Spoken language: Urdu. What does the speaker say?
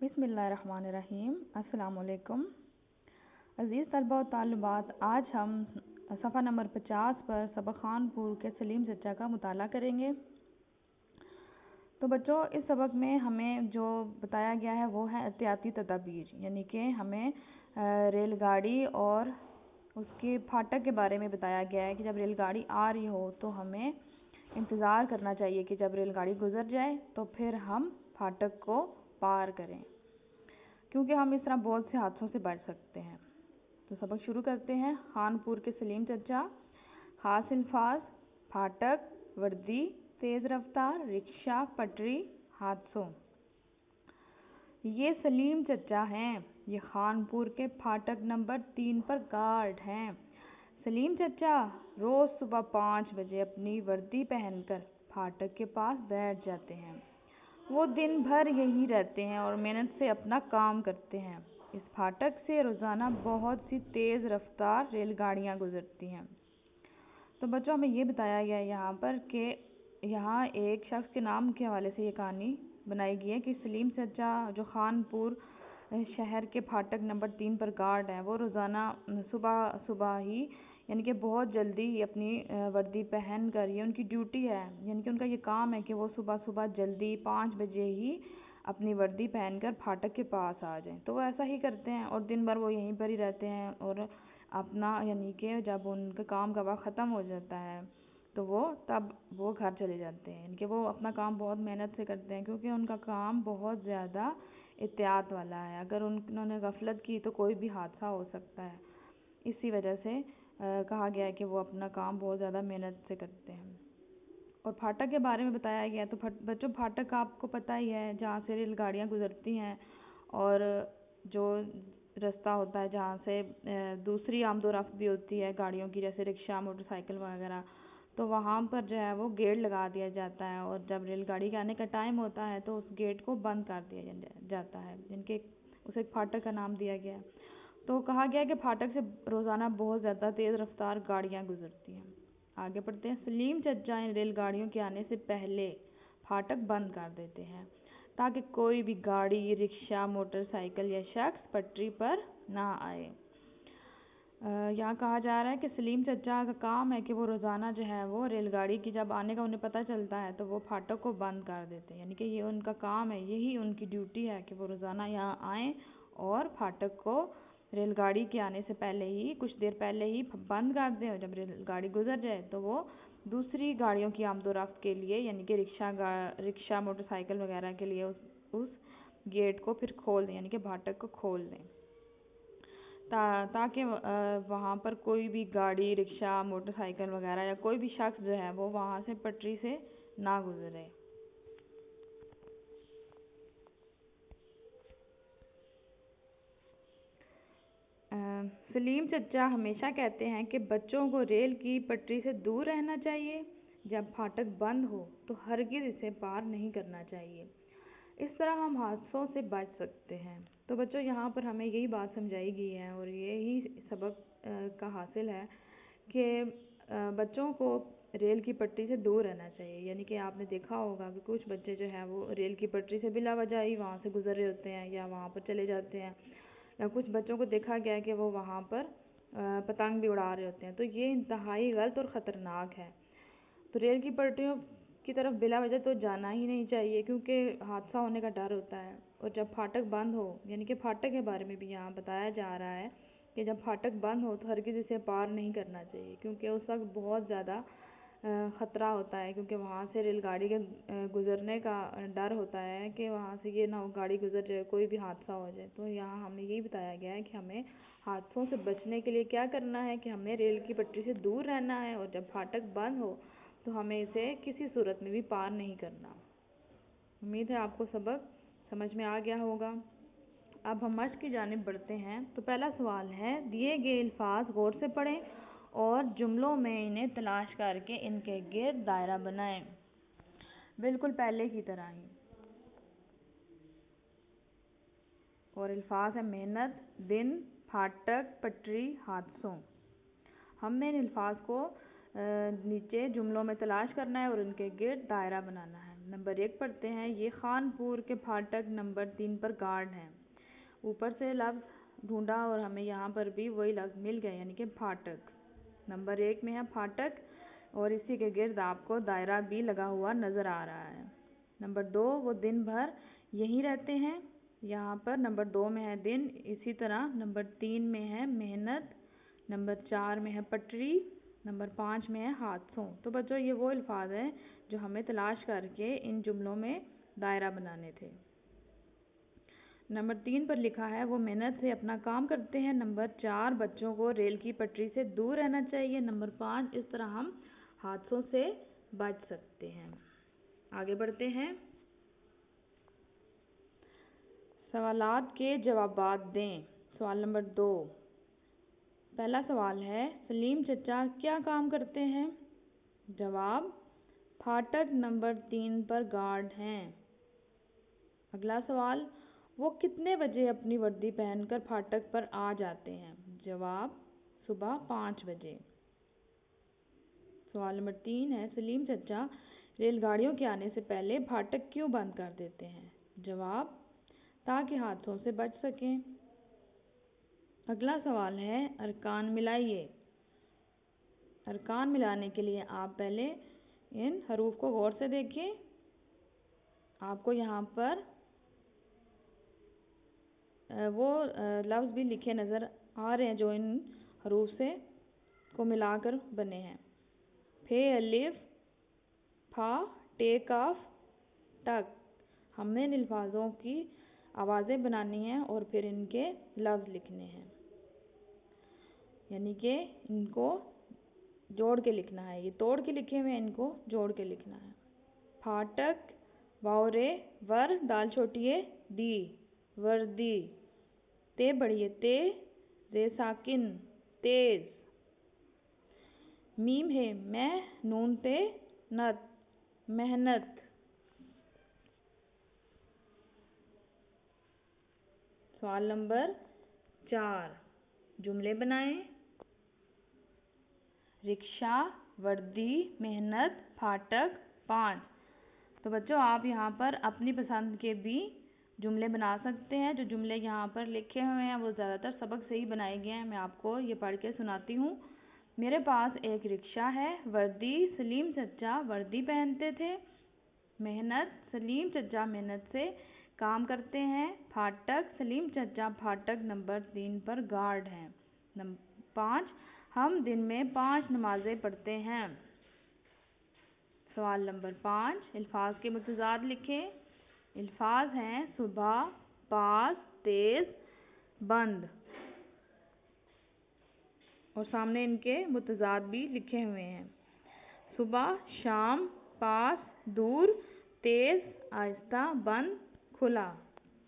بسم اللہ الرحمن الرحیم۔ السلام علیکم عزیز طلبہ و طالبات، آج ہم صفحہ نمبر 50 پر سبق خان پور کے سلیم چچا کا مطالعہ کریں گے۔ تو بچوں، اس سبق میں ہمیں جو بتایا گیا ہے وہ ہے احتیاطی تدابیر، یعنی کہ ہمیں ریل گاڑی اور اس کے پھاٹک کے بارے میں بتایا گیا ہے کہ جب ریل گاڑی آ رہی ہو تو ہمیں انتظار کرنا چاہیے کہ جب ریل گاڑی گزر جائے تو پھر ہم پھاٹک کو پار کریں، کیونکہ ہم اس طرح بہت سے حادثوں سے بچ سکتے ہیں۔ تو سبق شروع کرتے ہیں۔ خان پور کے سلیم چچا، خاص الفاظ: پھاٹک، وردی، تیز رفتار، رکشہ، پٹری، حادثوں۔ یہ سلیم چچا ہیں، یہ خان پور کے پھاٹک نمبر 3 پر گارڈ ہیں۔ سلیم چچا روز صبح 5 بجے اپنی وردی پہن کر پھاٹک کے پاس بیٹھ جاتے ہیں۔ وہ دن بھر یہیں رہتے ہیں اور محنت سے اپنا کام کرتے ہیں۔ اس پھاٹک سے روزانہ بہت سی تیز رفتار ریل گاڑیاں گزرتی ہیں۔ تو بچوں، ہمیں یہ بتایا گیا ہے یہاں پر کہ یہاں ایک شخص کے نام کے حوالے سے یہ کہانی بنائی گئی ہے کہ سلیم چچا جو خان پور شہر کے پھاٹک نمبر 3 پر گارڈ ہیں، وہ روزانہ صبح ہی یعنی کہ بہت جلدی ہی اپنی وردی پہن کر، یہ ان کی ڈیوٹی ہے، یعنی کہ ان کا یہ کام ہے کہ وہ صبح جلدی 5 بجے ہی اپنی وردی پہن کر پھاٹک کے پاس آ جائیں۔ تو وہ ایسا ہی کرتے ہیں اور دن بھر وہ یہیں پر ہی رہتے ہیں، اور اپنا یعنی کہ جب ان کا کام کا وقت ختم ہو جاتا ہے تو تب وہ گھر چلے جاتے ہیں، یعنی کہ وہ اپنا کام بہت محنت سے کرتے ہیں، کیونکہ ان کا کام بہت زیادہ احتیاط والا ہے۔ اگر انہوں نے غفلت کی تو کوئی بھی حادثہ ہو سکتا ہے۔ اسی وجہ سے کہا گیا ہے کہ وہ اپنا کام بہت زیادہ محنت سے کرتے ہیں۔ اور پھاٹک کے بارے میں بتایا گیا ہے، تو بچوں، پھاٹک آپ کو پتہ ہی ہے جہاں سے ریل گاڑیاں گزرتی ہیں اور جو رستہ ہوتا ہے جہاں سے دوسری آمد و رفت بھی ہوتی ہے گاڑیوں کی، جیسے رکشہ، موٹر سائیکل وغیرہ، تو وہاں پر جو ہے وہ گیٹ لگا دیا جاتا ہے، اور جب ریل گاڑی کے آنے کا ٹائم ہوتا ہے تو اس گیٹ کو بند کر دیا جاتا ہے، جن کے اسے پھاٹک کا نام دیا گیا ہے۔ تو کہا گیا ہے کہ پھاٹک سے روزانہ بہت زیادہ تیز رفتار گاڑیاں گزرتی ہیں۔ آگے پڑھتے ہیں۔ سلیم چچا ان ریل گاڑیوں کے آنے سے پہلے پھاٹک بند کر دیتے ہیں تاکہ کوئی بھی گاڑی، رکشہ، موٹر سائیکل یا شخص پٹری پر نہ آئے۔ یہاں کہا جا رہا ہے کہ سلیم چچا کا کام ہے کہ وہ روزانہ جو ہے وہ ریل گاڑی کی جب آنے کا انہیں پتہ چلتا ہے تو وہ پھاٹک کو بند کر دیتے ہیں، یعنی کہ یہ ان کا کام ہے، یہی ان کی ڈیوٹی ہے کہ وہ روزانہ یہاں آئیں اور پھاٹک کو ریل گاڑی کے آنے سے پہلے ہی، کچھ دیر پہلے ہی بند کر دیں، اور جب ریل گاڑی گزر جائے تو وہ دوسری گاڑیوں کی آمد و رفت کے لیے، یعنی کہ رکشہ، موٹر سائیکل وغیرہ کے لیے اس گیٹ کو پھر کھول دیں، یعنی کہ پھاٹک کو کھول دیں، تاکہ وہاں پر کوئی بھی گاڑی، رکشہ، موٹر سائیکل وغیرہ یا کوئی بھی شخص جو ہے وہ وہاں سے پٹری سے نہ گزرے۔ سلیم چچا ہمیشہ کہتے ہیں کہ بچوں کو ریل کی پٹری سے دور رہنا چاہیے، جب پھاٹک بند ہو تو ہرگز اسے پار نہیں کرنا چاہیے، اس طرح ہم حادثوں سے بچ سکتے ہیں۔ تو بچوں، یہاں پر ہمیں یہی بات سمجھائی گئی ہے اور یہی سبق کا حاصل ہے کہ بچوں کو ریل کی پٹری سے دور رہنا چاہیے، یعنی کہ آپ نے دیکھا ہوگا کہ کچھ بچے جو ہیں وہ ریل کی پٹری سے بلا وجہ ہی وہاں سے گزر رہے ہوتے ہیں یا وہاں پر چلے جاتے ہیں، یا کچھ بچوں کو دیکھا گیا ہے کہ وہ وہاں پر پتنگ بھی اڑا رہے ہوتے ہیں۔ تو یہ انتہائی غلط اور خطرناک ہے۔ تو ریل کی پٹریوں کی طرف بلا وجہ تو جانا ہی نہیں چاہیے، کیونکہ حادثہ ہونے کا ڈر ہوتا ہے، اور جب پھاٹک بند ہو، یعنی کہ پھاٹک کے بارے میں بھی یہاں بتایا جا رہا ہے کہ جب پھاٹک بند ہو تو ہرگز اسے پار نہیں کرنا چاہیے، کیونکہ اس وقت بہت زیادہ خطرہ ہوتا ہے، کیونکہ وہاں سے ریل گاڑی کے گزرنے کا ڈر ہوتا ہے کہ وہاں سے یہ نہ ہو گاڑی گزر جائے، کوئی بھی حادثہ ہو جائے۔ تو یہاں ہمیں یہی بتایا گیا ہے کہ ہمیں حادثوں سے بچنے کے لیے کیا کرنا ہے کہ ہمیں ریل کی پٹری سے دور رہنا ہے، اور جب پھاٹک بند ہو تو ہمیں اسے کسی صورت میں بھی پار نہیں کرنا۔ امید ہے آپ کو سبق سمجھ میں آ گیا ہوگا۔ اب ہم مشق کی جانب بڑھتے ہیں۔ تو پہلا سوال ہے، دیے گئے الفاظ غور سے پڑھیں اور جملوں میں انہیں تلاش کر کے ان کے گرد دائرہ بنائیں، بالکل پہلے کی طرح ہی۔ اور الفاظ ہیں محنت، دن، پھاٹک، پٹری، حادثوں۔ ہم نے ان الفاظ کو نیچے جملوں میں تلاش کرنا ہے اور ان کے گرد دائرہ بنانا ہے۔ نمبر 1 پڑھتے ہیں، یہ خانپور کے پھاٹک نمبر 3 پر گارڈ ہیں۔ اوپر سے لفظ ڈھونڈا اور ہمیں یہاں پر بھی وہی لفظ مل گئے، یعنی کہ پھاٹک۔ نمبر 1 میں ہے پھاٹک اور اسی کے گرد آپ کو دائرہ بھی لگا ہوا نظر آ رہا ہے۔ نمبر 2 وہ دن بھر یہیں رہتے ہیں، یہاں پر نمبر 2 میں ہے دن، اسی طرح نمبر 3 میں ہے محنت، نمبر 4 میں ہے پٹری، نمبر 5 میں ہے حادثوں۔ تو بچوں یہ وہ الفاظ ہیں جو ہمیں تلاش کر کے ان جملوں میں دائرہ بنانے تھے۔ نمبر 3 پر لکھا ہے وہ محنت سے اپنا کام کرتے ہیں۔ نمبر 4 بچوں کو ریل کی پٹری سے دور رہنا چاہیے۔ نمبر 5 اس طرح ہم حادثوں سے بچ سکتے ہیں۔ آگے بڑھتے ہیں، سوالات کے جوابات دیں۔ سوال نمبر 2، پہلا سوال ہے سلیم چچا کیا کام کرتے ہیں؟ جواب، پھاٹک نمبر 3 پر گارڈ ہیں۔ اگلا سوال، وہ کتنے بجے اپنی وردی پہن کر پھاٹک پر آ جاتے ہیں؟ جواب، صبح 5 بجے۔ سوال نمبر 3 ہے سلیم چچا ریل گاڑیوں کے آنے سے پہلے پھاٹک کیوں بند کر دیتے ہیں؟ جواب، تاکہ حادثوں سے بچ سکیں۔ اگلا سوال ہے ارکان ملائیے۔ ارکان ملانے کے لیے آپ پہلے ان حروف کو غور سے دیکھیں۔ آپ کو یہاں پر وہ لفظ بھی لکھے نظر آ رہے ہیں جو ان حروف سے کو ملا کر بنے ہیں۔ پھے الف، پھا، ٹے کاف، ٹک۔ ہم نے ان الفاظوں کی آوازیں بنانی ہیں اور پھر ان کے لفظ لکھنے ہیں، یعنی کہ ان کو جوڑ کے لکھنا ہے۔ یہ توڑ کے لکھے ہوئے ہیں، ان کو جوڑ کے لکھنا ہے۔ پھاٹک، واو رے، ور دال چھوٹی ہے دی، وردی، تے بڑی ہے تے، زے ساکن تیز، میم ہے میں، نون تے نت، محنت۔ سوال نمبر 4، جملے بنائیں۔ رکشہ، وردی، محنت، پھاٹک، 5۔ تو بچوں آپ یہاں پر اپنی پسند کے بھی جملے بنا سکتے ہیں۔ جو جملے یہاں پر لکھے ہوئے ہیں وہ زیادہ تر سبق سے ہی بنائے گئے ہیں۔ میں آپ کو یہ پڑھ کے سناتی ہوں۔ میرے پاس ایک رکشہ ہے۔ وردی، سلیم چچا وردی پہنتے تھے۔ محنت، سلیم چچا محنت سے کام کرتے ہیں۔ پھاٹک، سلیم چچا پھاٹک نمبر 3 پر گارڈ ہیں۔ 5، ہم دن میں 5 نمازیں پڑھتے ہیں۔ سوال نمبر 5، الفاظ کے متضاد لکھیں۔ الفاظ ہیں صبح، پاس، تیز، بند، اور سامنے ان کے متضاد بھی لکھے ہوئے ہیں۔ صبح، شام، پاس، دور، تیز، آہستہ، بند، کھلا۔